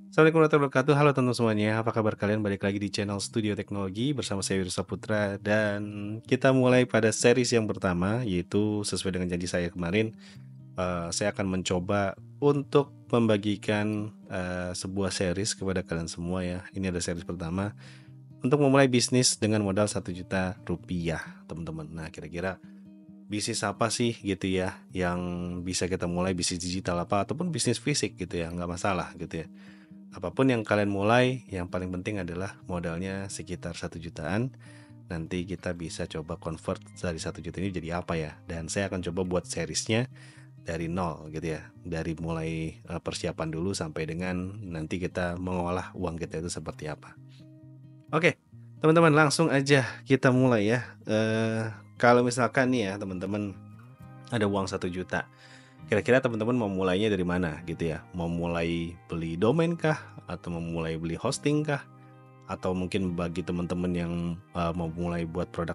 Assalamualaikum warahmatullahi wabarakatuh. Halo teman-teman semuanya, apa kabar kalian? Balik lagi di channel Studio Teknologi bersama saya Wiro Saputra dan kita mulai pada series yang pertama, yaitu sesuai dengan janji saya kemarin, saya akan mencoba untuk membagikan sebuah series kepada kalian semua ya. Ini ada series pertama untuk memulai bisnis dengan modal 1 juta rupiah, teman-teman. Nah, kira-kira bisnis apa sih gitu ya yang bisa kita mulai, bisnis digital apa ataupun bisnis fisik gitu ya, nggak masalah gitu ya. Apapun yang kalian mulai, yang paling penting adalah modalnya sekitar 1 jutaan. Nanti kita bisa coba convert dari 1 juta ini jadi apa ya. Dan saya akan coba buat seriesnya dari nol gitu ya. Dari mulai persiapan dulu sampai dengan nanti kita mengolah uang kita itu seperti apa. Oke, teman-teman langsung aja kita mulai ya. Kalau misalkan nih ya teman-teman ada uang 1 juta. Kira-kira teman-teman mau mulainya dari mana gitu ya? Mau mulai beli domain kah? Atau mau mulai beli hosting kah? Atau mungkin bagi teman-teman yang mau mulai buat produk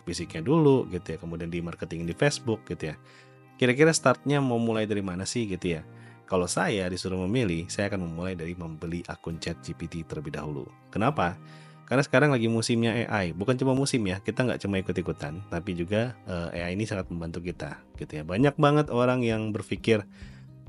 fisiknya dulu gitu ya. Kemudian di marketing di Facebook gitu ya. Kira-kira startnya mau mulai dari mana sih gitu ya? Kalau saya disuruh memilih, saya akan memulai dari membeli akun ChatGPT terlebih dahulu. Kenapa? Karena sekarang lagi musimnya AI. Bukan cuma musim ya, kita nggak cuma ikut-ikutan, tapi juga AI ini sangat membantu kita gitu ya. Banyak banget orang yang berpikir,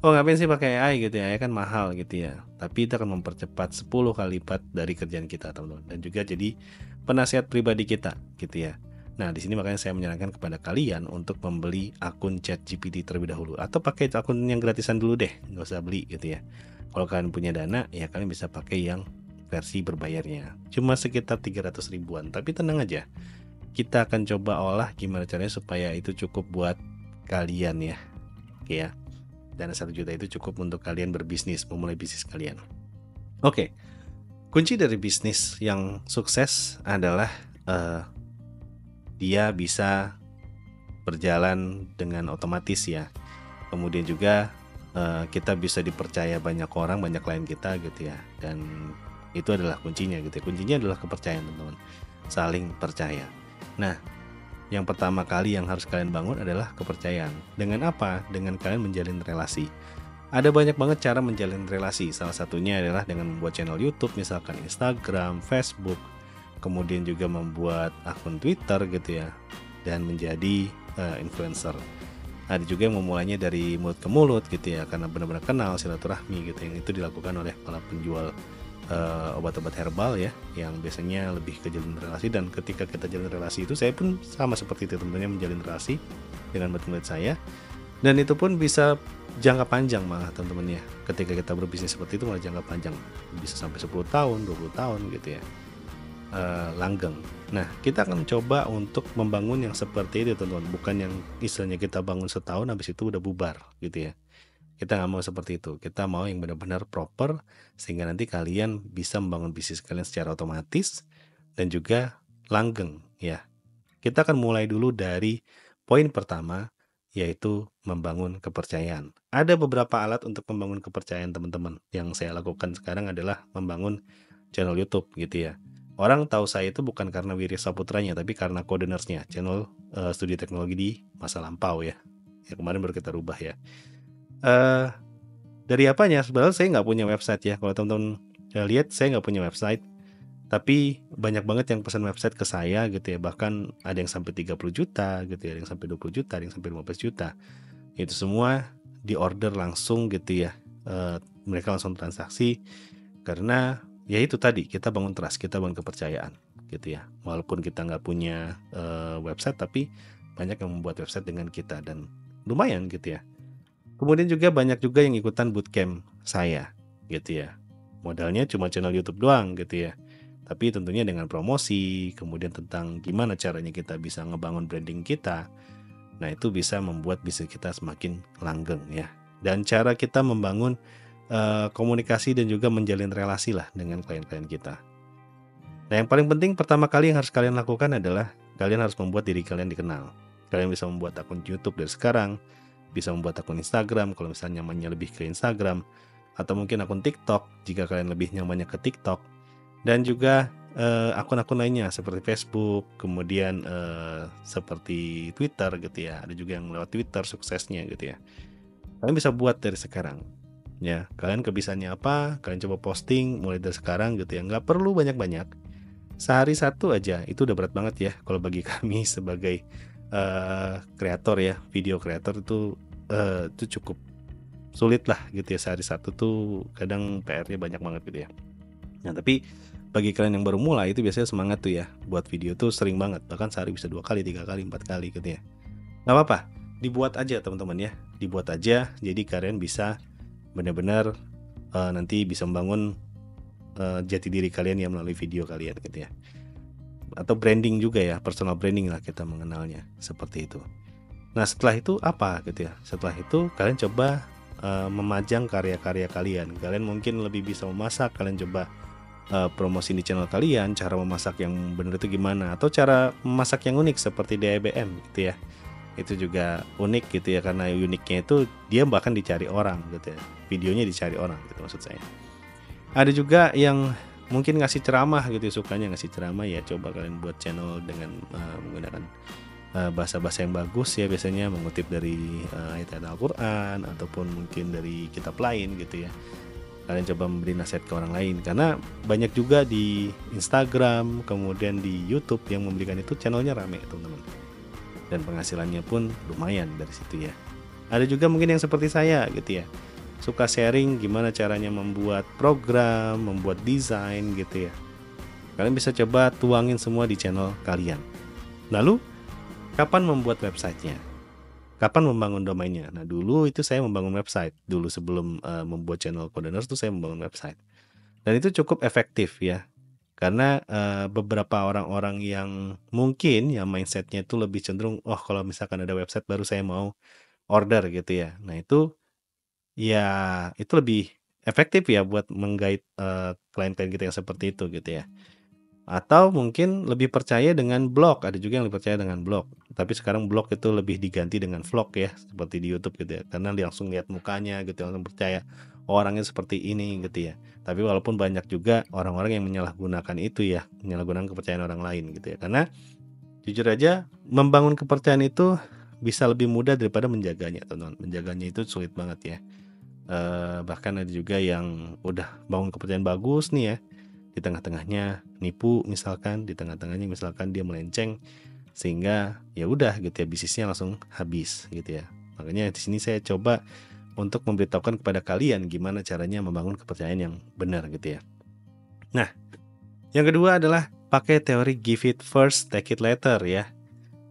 oh ngapain sih pakai AI gitu ya, AI kan mahal gitu ya. Tapi itu akan mempercepat 10 kali lipat dari kerjaan kita teman-teman. Dan juga jadi penasihat pribadi kita gitu ya. Nah di sini makanya saya menyarankan kepada kalian untuk membeli akun ChatGPT terlebih dahulu. Atau pakai akun yang gratisan dulu deh, nggak usah beli gitu ya. Kalau kalian punya dana, ya kalian bisa pakai yang versi berbayarnya. Cuma sekitar 300 ribuan, tapi tenang aja. Kita akan coba olah gimana caranya supaya itu cukup buat kalian ya. Oke ya. Dana 1 juta itu cukup untuk kalian berbisnis, memulai bisnis kalian. Oke, kunci dari bisnis yang sukses adalah dia bisa berjalan dengan otomatis ya. Kemudian juga kita bisa dipercaya banyak orang, banyak klien kita gitu ya. Dan itu adalah kuncinya gitu ya. Kuncinya adalah kepercayaan teman-teman. Saling percaya. Nah, yang pertama kali yang harus kalian bangun adalah kepercayaan. Dengan apa? Dengan kalian menjalin relasi. Ada banyak banget cara menjalin relasi. Salah satunya adalah dengan membuat channel YouTube, misalkan Instagram, Facebook, kemudian juga membuat akun Twitter gitu ya, dan menjadi influencer. Ada juga yang memulainya dari mulut ke mulut gitu ya, karena benar-benar kenal, silaturahmi gitu. Yang itu dilakukan oleh para penjual obat-obat herbal ya, yang biasanya lebih ke jalin relasi. Dan ketika kita jalin relasi itu, saya pun sama seperti itu tentunya, menjalin relasi dengan murid saya. Dan itu pun bisa jangka panjang malah teman-teman ya. Ketika kita berbisnis seperti itu malah jangka panjang. Bisa sampai 10 tahun, 20 tahun gitu ya. Langgeng. Nah, kita akan coba untuk membangun yang seperti itu teman-teman. Bukan yang istilahnya kita bangun setahun habis itu udah bubar gitu ya. Kita nggak mau seperti itu. Kita mau yang benar-benar proper sehingga nanti kalian bisa membangun bisnis kalian secara otomatis dan juga langgeng ya. Kita akan mulai dulu dari poin pertama, yaitu membangun kepercayaan. Ada beberapa alat untuk membangun kepercayaan teman-teman. Yang saya lakukan sekarang adalah membangun channel YouTube gitu ya. Orang tahu saya itu bukan karena Wiri Saputranya, tapi karena Codenersnya, channel studi teknologi di masa lampau ya. Ya kemarin baru kita rubah ya. Eh dari apanya? Sebenarnya saya nggak punya website ya. Kalau teman-teman lihat, saya nggak punya website. Tapi banyak banget yang pesan website ke saya gitu ya. Bahkan ada yang sampai 30 juta gitu ya, ada yang sampai 20 juta, ada yang sampai 15 juta. Itu semua di order langsung gitu ya. Mereka langsung transaksi karena ya itu tadi, kita bangun trust, kita bangun kepercayaan gitu ya. Walaupun kita nggak punya website, tapi banyak yang membuat website dengan kita dan lumayan gitu ya. Kemudian juga banyak juga yang ikutan bootcamp saya gitu ya. Modalnya cuma channel YouTube doang gitu ya. Tapi tentunya dengan promosi, kemudian tentang gimana caranya kita bisa ngebangun branding kita. Nah, itu bisa membuat bisnis kita semakin langgeng ya. Dan cara kita membangun komunikasi dan juga menjalin relasi lah dengan klien-klien kita. Nah, yang paling penting pertama kali yang harus kalian lakukan adalah kalian harus membuat diri kalian dikenal. Kalian bisa membuat akun YouTube dari sekarang, bisa membuat akun Instagram kalau misalnya nyamannya lebih ke Instagram, atau mungkin akun TikTok jika kalian lebih nyamannya ke TikTok, dan juga akun-akun lainnya seperti Facebook, kemudian seperti Twitter gitu ya. Ada juga yang lewat Twitter suksesnya gitu ya. Kalian bisa buat dari sekarang. ya. Kalian kebiasaannya apa, kalian coba posting mulai dari sekarang gitu ya. Nggak perlu banyak-banyak. Sehari satu aja itu udah berat banget ya kalau bagi kami sebagai kreator ya, video kreator itu cukup sulit lah gitu ya. Sehari satu tuh kadang PR-nya banyak banget gitu ya. Nah tapi bagi kalian yang baru mulai itu biasanya semangat tuh ya, buat video tuh sering banget, bahkan sehari bisa 2 kali, 3 kali, 4 kali gitu ya. Nggak apa-apa, dibuat aja teman-teman ya, dibuat aja. Jadi kalian bisa benar-benar nanti bisa membangun jati diri kalian ya melalui video kalian gitu ya. Atau branding juga ya, personal branding lah kita mengenalnya, seperti itu. Nah setelah itu apa gitu ya, setelah itu kalian coba memajang karya-karya kalian. Kalian mungkin lebih bisa memasak, kalian coba promosi di channel kalian, cara memasak yang benar itu gimana, atau cara memasak yang unik seperti DIBM gitu ya. Itu juga unik gitu ya, karena uniknya itu dia bahkan dicari orang gitu ya, videonya dicari orang gitu maksud saya. Ada juga yang mungkin ngasih ceramah gitu ya, sukanya ngasih ceramah ya, coba kalian buat channel dengan menggunakan bahasa-bahasa yang bagus ya, biasanya mengutip dari ayat-ayat Al-Quran ataupun mungkin dari kitab lain gitu ya. Kalian coba memberi nasihat ke orang lain, karena banyak juga di Instagram kemudian di YouTube yang memberikan itu channelnya rame teman-teman, dan penghasilannya pun lumayan dari situ ya. Ada juga mungkin yang seperti saya gitu ya, suka sharing gimana caranya membuat program, membuat desain gitu ya. Kalian bisa coba tuangin semua di channel kalian. Lalu kapan membuat websitenya? Kapan membangun domainnya? Nah dulu itu saya membangun website. Dulu sebelum membuat channel Codeners tuh saya membangun website. Dan itu cukup efektif ya. Karena beberapa orang-orang yang mungkin ya mindsetnya itu lebih cenderung, oh kalau misalkan ada website baru saya mau order gitu ya. Nah itu ya itu lebih efektif ya buat menggait klien-klien kita yang seperti itu gitu ya. Atau mungkin lebih percaya dengan blog, ada juga yang lebih percaya dengan blog. Tapi sekarang blog itu lebih diganti dengan vlog ya, seperti di YouTube gitu ya. Karena langsung lihat mukanya gitu, langsung percaya orangnya seperti ini gitu ya. Tapi walaupun banyak juga orang-orang yang menyalahgunakan itu ya, menyalahgunakan kepercayaan orang lain gitu ya. Karena jujur aja membangun kepercayaan itu bisa lebih mudah daripada menjaganya, teman-teman. Menjaganya itu sulit banget ya. Bahkan ada juga yang udah bangun kepercayaan bagus nih ya, di tengah-tengahnya nipu misalkan, di tengah-tengahnya misalkan dia melenceng, sehingga ya udah gitu ya, bisnisnya langsung habis gitu ya. Makanya di sini saya coba untuk memberitahukan kepada kalian gimana caranya membangun kepercayaan yang benar gitu ya. Nah yang kedua adalah pakai teori give it first, take it later ya.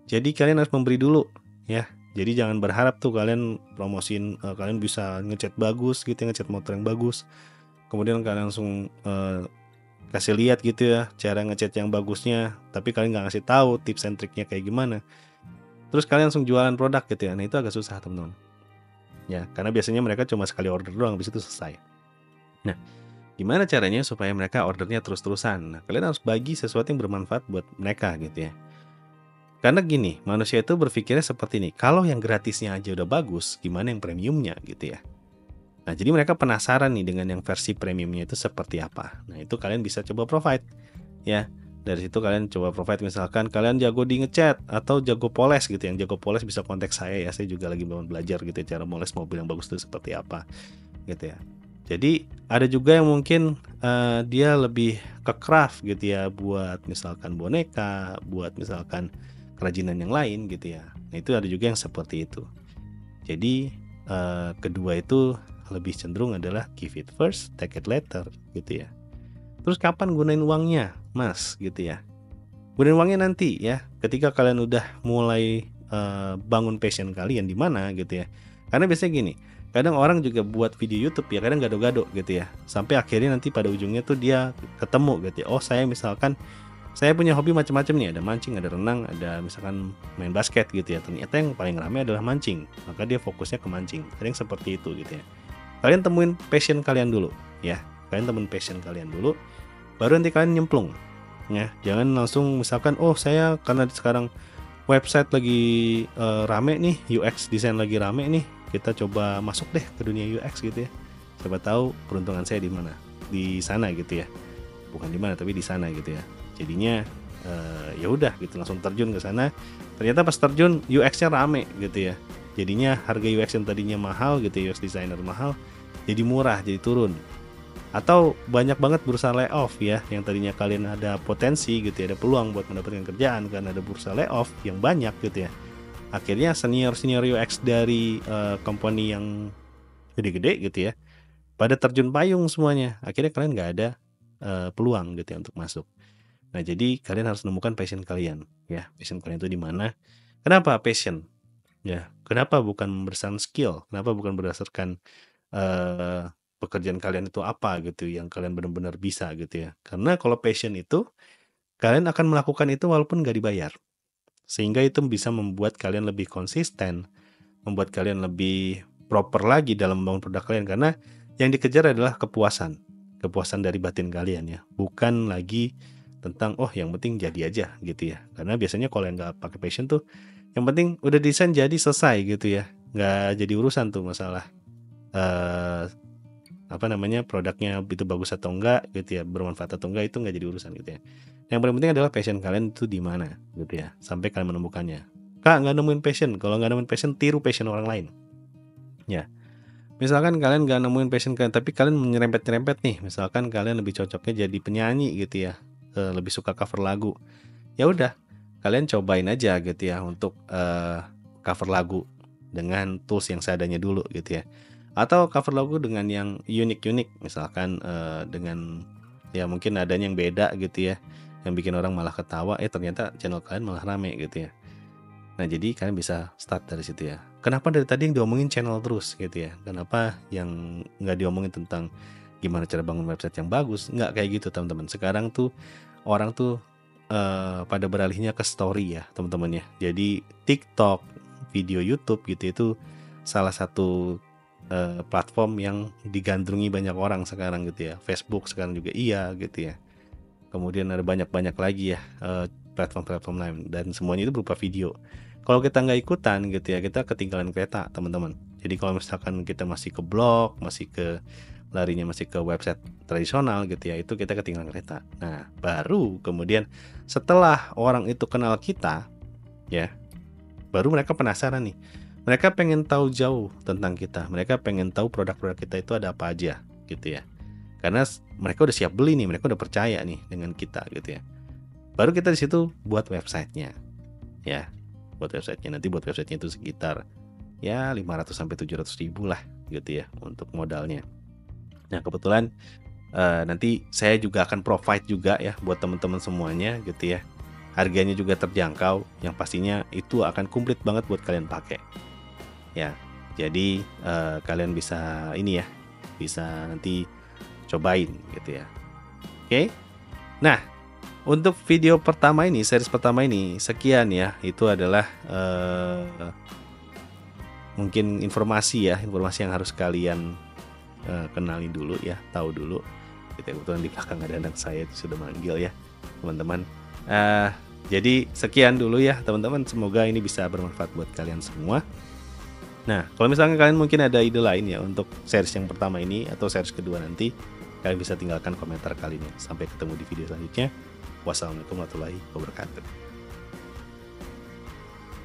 Jadi kalian harus memberi dulu ya. Jadi jangan berharap tuh kalian promosiin, kalian bisa ngecat bagus gitu ya, ngecat motor yang bagus, kemudian kalian langsung kasih lihat gitu ya cara ngecat yang bagusnya, tapi kalian nggak ngasih tahu tips and triknya kayak gimana. Terus kalian langsung jualan produk gitu ya. Nah itu agak susah teman-teman. Ya karena biasanya mereka cuma sekali order doang, habis itu selesai. Nah gimana caranya supaya mereka ordernya terus-terusan? Nah kalian harus bagi sesuatu yang bermanfaat buat mereka gitu ya. Karena gini, manusia itu berpikirnya seperti ini, kalau yang gratisnya aja udah bagus, gimana yang premiumnya gitu ya. Nah jadi mereka penasaran nih dengan yang versi premiumnya itu seperti apa. Nah itu kalian bisa coba provide ya. Dari situ kalian coba provide, misalkan kalian jago di ngecat atau jago poles gitu. Yang jago poles bisa kontak saya ya, saya juga lagi mau belajar gitu cara moles mobil yang bagus itu seperti apa gitu ya. Jadi ada juga yang mungkin dia lebih ke craft gitu ya, buat misalkan boneka, buat misalkan kerajinan yang lain gitu ya. Nah itu ada juga yang seperti itu. Jadi kedua itu lebih cenderung adalah give it first, take it later gitu ya. Terus kapan gunain uangnya, Mas gitu ya. Gunain uangnya nanti ya, ketika kalian udah mulai bangun passion kalian di mana gitu ya. Karena biasanya gini, kadang orang juga buat video YouTube ya, kadang gado-gado gitu ya. Sampai akhirnya nanti pada ujungnya tuh dia ketemu gitu ya. Oh saya misalkan saya punya hobi macam-macam nih, ada mancing, ada renang, ada misalkan main basket gitu ya. Ternyata yang paling ramai adalah mancing, maka dia fokusnya ke mancing. Ada yang seperti itu gitu ya. Kalian temuin passion kalian dulu ya. Kalian temuin passion kalian dulu, baru nanti kalian nyemplung ya. Jangan langsung misalkan, oh saya karena sekarang website lagi rame nih, UX design lagi rame nih, kita coba masuk deh ke dunia UX gitu ya. Siapa tahu peruntungan saya di mana, di sana gitu ya. Bukan di mana tapi di sana gitu ya. Jadinya ya udah gitu, langsung terjun ke sana. Ternyata pas terjun UX-nya rame gitu ya. Jadinya harga UX yang tadinya mahal gitu, UX designer mahal, jadi murah, jadi turun. Atau banyak banget bursa layoff ya, yang tadinya kalian ada potensi gitu ya, ada peluang buat mendapatkan kerjaan karena ada bursa layoff yang banyak gitu ya. Akhirnya senior UX dari company yang gede-gede gitu ya, pada terjun payung semuanya. Akhirnya kalian nggak ada peluang gitu ya untuk masuk. Nah, jadi kalian harus menemukan passion kalian ya. Passion kalian itu di mana? Kenapa passion? Ya, kenapa bukan berdasarkan skill? Kenapa bukan berdasarkan pekerjaan kalian itu apa gitu yang kalian benar-benar bisa gitu ya. Karena kalau passion itu kalian akan melakukan itu walaupun nggak dibayar. Sehingga itu bisa membuat kalian lebih konsisten, membuat kalian lebih proper lagi dalam membangun produk kalian karena yang dikejar adalah kepuasan. Kepuasan dari batin kalian ya. Bukan lagi tentang yang penting jadi aja gitu ya. Karena biasanya kalau yang nggak pakai passion tuh yang penting udah desain jadi selesai gitu ya. Nggak jadi urusan tuh masalah produknya itu bagus atau enggak gitu ya, bermanfaat atau enggak, itu nggak jadi urusan gitu ya. Yang paling penting adalah passion kalian itu di mana gitu ya, sampai kalian menemukannya. Kak, nggak nemuin passion. Kalau nggak nemuin passion, tiru passion orang lain ya. Misalkan kalian nggak nemuin passion kalian, tapi kalian menyerempet-nyerempet nih, misalkan kalian lebih cocoknya jadi penyanyi gitu ya, lebih suka cover lagu, ya udah kalian cobain aja gitu ya untuk cover lagu dengan tools yang seadanya dulu gitu ya. Atau cover lagu dengan yang unik-unik, misalkan dengan ya mungkin adanya yang beda gitu ya, yang bikin orang malah ketawa, ternyata channel kalian malah rame gitu ya. Nah, jadi kalian bisa start dari situ ya. Kenapa dari tadi yang diomongin channel terus gitu ya? Kenapa yang nggak diomongin tentang gimana cara bangun website yang bagus? Nggak kayak gitu teman-teman. Sekarang tuh orang tuh pada beralihnya ke story ya teman-teman ya. Jadi TikTok, video YouTube gitu itu salah satu platform yang digandrungi banyak orang sekarang gitu ya. Facebook sekarang juga iya gitu ya. Kemudian ada banyak-banyak lagi ya platform-platform lain, dan semuanya itu berupa video. Kalau kita nggak ikutan gitu ya, kita ketinggalan kereta teman-teman. Jadi kalau misalkan kita masih ke blog, larinya masih ke website tradisional gitu ya, itu kita ketinggalan kereta. Nah, baru kemudian setelah orang itu kenal kita ya, baru mereka penasaran nih. Mereka pengen tahu jauh tentang kita. Mereka pengen tahu produk-produk kita itu ada apa aja gitu ya. Karena mereka udah siap beli nih, mereka udah percaya nih dengan kita gitu ya. Baru kita di situ buat websitenya ya. Buat websitenya, nanti buat websitenya itu sekitar ya 500 sampai 700 ribu lah gitu ya untuk modalnya. Nah, kebetulan nanti saya juga akan provide juga ya buat teman-teman semuanya gitu ya. Harganya juga terjangkau, yang pastinya itu akan komplit banget buat kalian pakai ya. Jadi kalian bisa ini ya, bisa nanti cobain gitu ya. Oke. Nah, untuk video pertama ini, series pertama ini sekian ya. Itu adalah mungkin informasi yang harus kalian kenali dulu ya, tahu dulu. Kita kebetulan di belakang ada anak saya itu sudah manggil ya, teman-teman. Jadi sekian dulu ya, teman-teman. Semoga ini bisa bermanfaat buat kalian semua. Nah, kalau misalnya kalian mungkin ada ide lain ya untuk series yang pertama ini atau series kedua nanti, kalian bisa tinggalkan komentar kalian. Sampai ketemu di video selanjutnya. Wassalamualaikum warahmatullahi wabarakatuh.